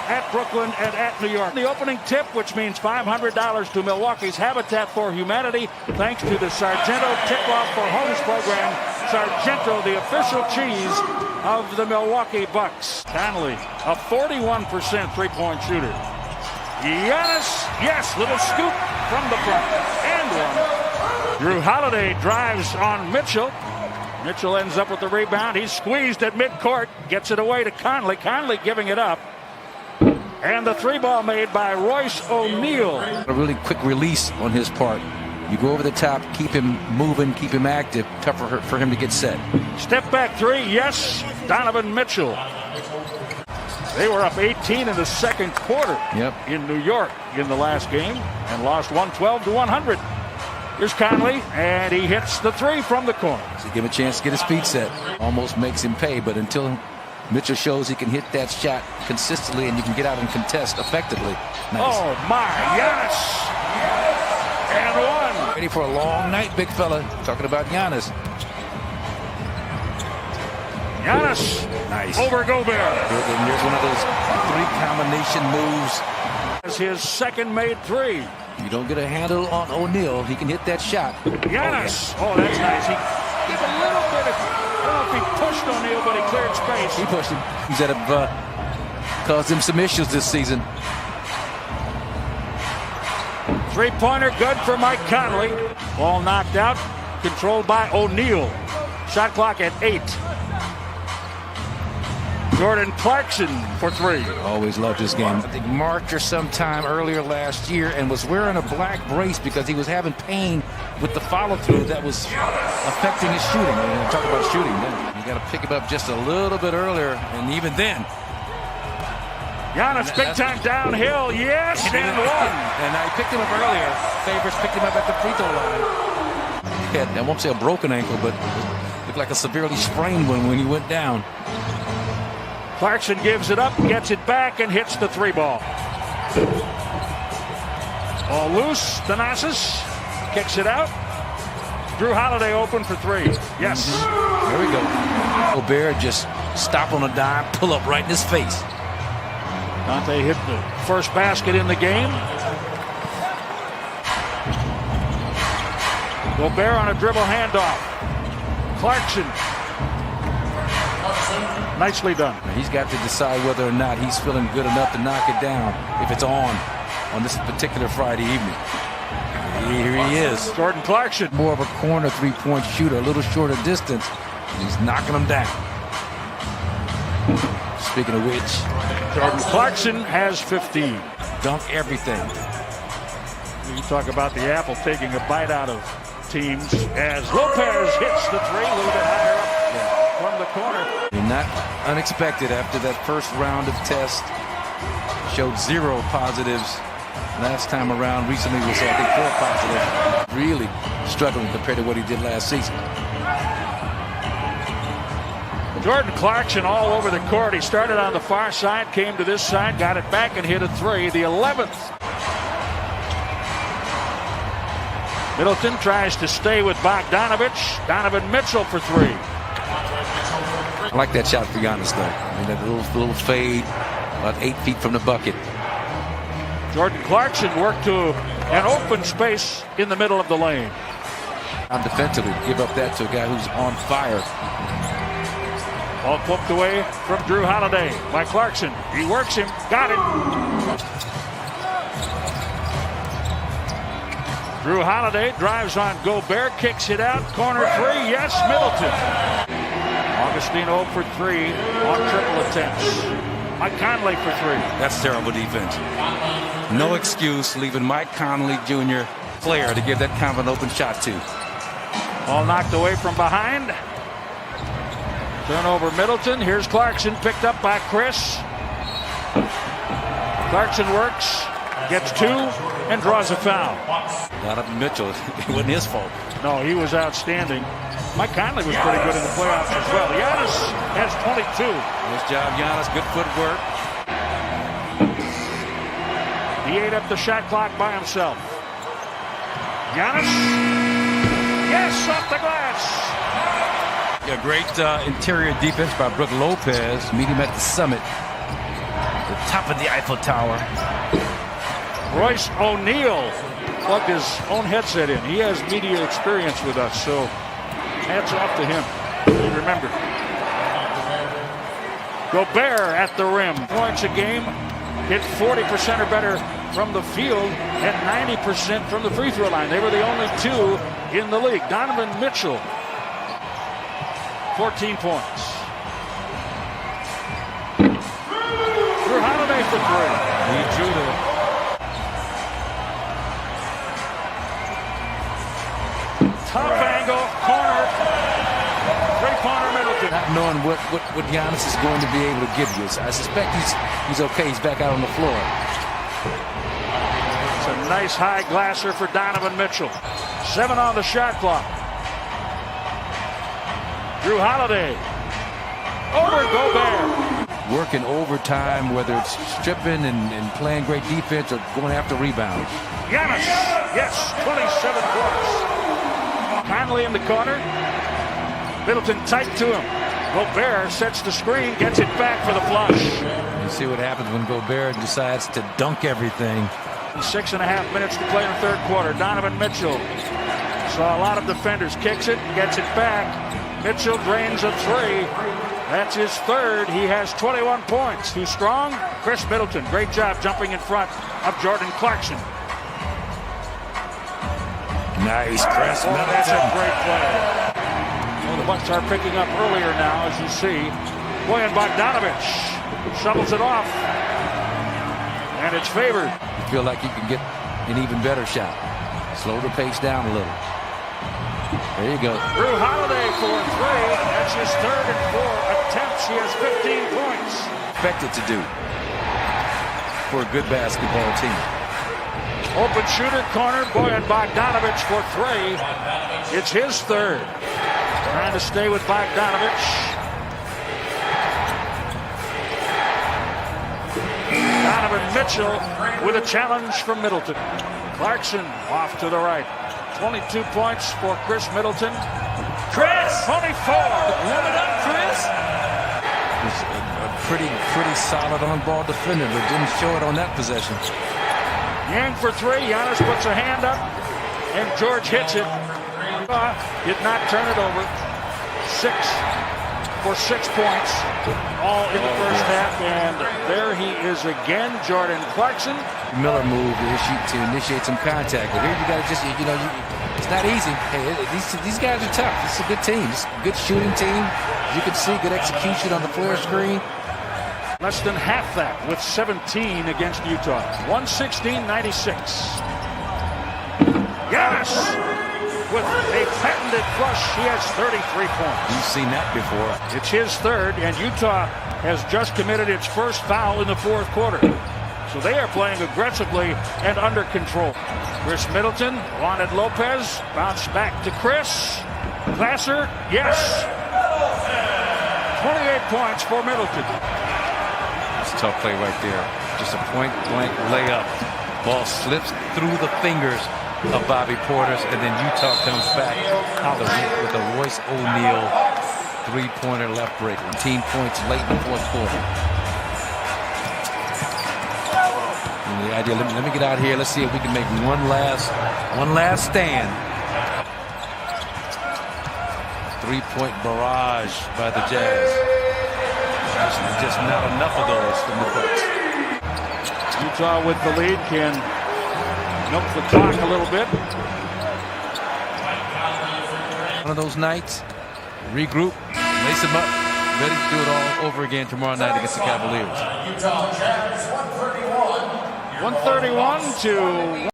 at Brooklyn and at New York. The opening tip, which means $500 to Milwaukee's Habitat for Humanity, thanks to the Sargento Tip-Off for Homes program. Sargento, the official cheese of the Milwaukee Bucks. Conley, a 41% three-point shooter. Giannis, yes, little scoop from the front, and one. Drew Holiday drives on Mitchell. Mitchell ends up with the rebound. He's squeezed at midcourt, gets it away to Conley. Conley giving it up. And the three ball made by Royce O'Neal. A really quick release on his part. You go over the top, keep him moving, keep him active. Tougher for him to get set. Step back three, yes, Donovan Mitchell. They were up 18 in the second quarter in New York in the last game and lost 112-100. Here's Conley, and he hits the three from the corner. So give him a chance to get his feet set. Almost makes him pay, but until Mitchell shows he can hit that shot consistently and you can get out and contest effectively. Nice. Oh, my, Giannis. And one. Ready for a long night, big fella. Talking about Giannis. Giannis. Nice. Over Gobert. And there's one of those three combination moves. That's his second made three. You don't get a handle on O'Neal, he can hit that shot. Giannis. Oh, that's nice. He gave a little bit of, I don't know if he pushed O'Neal, but he cleared space. He pushed him. He's had caused him some issues this season. Three-pointer good for Mike Conley. Ball knocked out, controlled by O'Neal. Shot clock at 8. Jordan Clarkson for three. Always loved this game. I think March or sometime earlier last year, and was wearing a black brace because he was having pain with the follow-through that was affecting his shooting. And talk about shooting, then you got to pick him up just a little bit earlier, and even then. Giannis, big time downhill, yes, and one. And I picked him up earlier. Favors picked him up at the free throw line. He had, I won't say a broken ankle, but looked like a severely sprained one when he went down. Clarkson gives it up, gets it back, and hits the three ball. Ball loose. Thanasis kicks it out. Drew Holiday open for three. Yes. There we go. Gobert just stop on a dime, pull up right in his face. Dante hit the first basket in the game. Gobert on a dribble handoff. Clarkson. Nicely done. He's got to decide whether or not he's feeling good enough to knock it down if it's on this particular Friday evening. Here he is. Jordan Clarkson. More of a corner three-point shooter, a little shorter distance. He's knocking them down. Speaking of which, Jordan Clarkson has 15. Dunk everything. You talk about the apple taking a bite out of teams as Lopez hits the three a little bit higher up from the corner. Not unexpected after that first round of tests. Showed 0 positives last time around. Recently was, I think, 4 positives. Really struggling compared to what he did last season. Jordan Clarkson all over the court. He started on the far side, came to this side, got it back and hit a three. The 11th. Middleton tries to stay with Bogdanovich. Donovan Mitchell for three. I like that shot for Giannis, though. I mean, that little fade, about 8 feet from the bucket. Jordan Clarkson worked to an open space in the middle of the lane. Defensively, give up that to a guy who's on fire. Ball poked away from Drew Holiday by Clarkson. He works him, got it. Drew Holiday drives on Gobert, kicks it out, corner three, yes, Middleton. Augustine 0 for 3 on triple attempts. Mike Conley for three. That's terrible defense. No excuse leaving Mike Conley Jr. player to give that kind of an open shot to. Ball knocked away from behind. Turnover Middleton. Here's Clarkson picked up by Chris. Clarkson works, gets 2, and draws a foul. Donovan Mitchell, it wasn't his fault. No, he was outstanding. Mike Conley was pretty good in the playoffs as well. Giannis has 22. Nice job, Giannis. Good footwork. He ate up the shot clock by himself. Giannis. Yes, off the glass. Yeah, great interior defense by Brook Lopez. Meet him at the summit. top of the Eiffel Tower. Royce O'Neal plugged his own headset in. He has media experience with us, so hats off to him. He remembered. Gobert at the rim. Points a game. Hit 40% or better from the field and 90% from the free throw line. They were the only two in the league. Donovan Mitchell, 14 points. Drew Holiday for three. He drew the top angle, corner, three-pointer Middleton. not knowing what Giannis is going to be able to give you. I suspect he's okay. He's back out on the floor. It's a nice high glasser for Donovan Mitchell. 7 on the shot clock. Drew Holiday over Gobert. Working overtime, whether it's stripping and playing great defense or going after rebounds. Giannis, yes, 27 points. Conley in the corner. Middleton tight to him. Gobert sets the screen, gets it back for the flush. You see what happens when Gobert decides to dunk everything. 6.5 minutes to play in the third quarter. Donovan Mitchell saw a lot of defenders. Kicks it, gets it back. Mitchell drains a three. That's his third. He has 21 points. Too strong? Chris Middleton. Great job jumping in front of Jordan Clarkson. Nice press. Oh, that's a great play. Well, the Bucks are picking up earlier now, as you see. Bojan Bogdanovic shovels it off. And it's favored. You feel like you can get an even better shot. Slow the pace down a little. There you go. Drew Holiday for three. That's his third and 4 attempts. He has 15 points. Expected to do for a good basketball team. Open shooter corner. Bojan Bogdanovic for three. It's his third. Trying to stay with Bogdanovic. Donovan Mitchell with a challenge from Middleton. Clarkson off to the right. 22 points for Chris Middleton. Chris! 24! Warm it up, Chris! He's a pretty solid on-ball defender, but didn't show it on that possession. Yang for three. Giannis puts a hand up, and George hits it. Did not turn it over. 6 for 6 points, all in the first half, and there he is again, Jordan Clarkson. Miller moved to initiate some contact, but here you got to just, it's not easy. Hey, these guys are tough. It's a good team. It's a good shooting team. As you can see, good execution on the flare screen. Less than half that with 17 against Utah. 116-96. Giannis with a patented flush. He has 33 points. You've seen that before. It's his third, and Utah has just committed its first foul in the fourth quarter. So they are playing aggressively and under control. Chris Middleton wanted Lopez. Bounce back to Chris. Glasser, yes. 28 points for Middleton. It's a tough play right there. Just a point-blank layup. Ball slips through the fingers of Bobby Portis, and then Utah comes back with a Royce O'Neal three-pointer left break. 18 points late in the fourth quarter. And the idea, let me get out here. Let's see if we can make one last stand. Three-point barrage by the Jazz. Just not enough of those from the Bucks. Utah with the lead can milk the clock a little bit. One of those nights, regroup, lace them up, ready to do it all over again tomorrow night against the Cavaliers. 131 to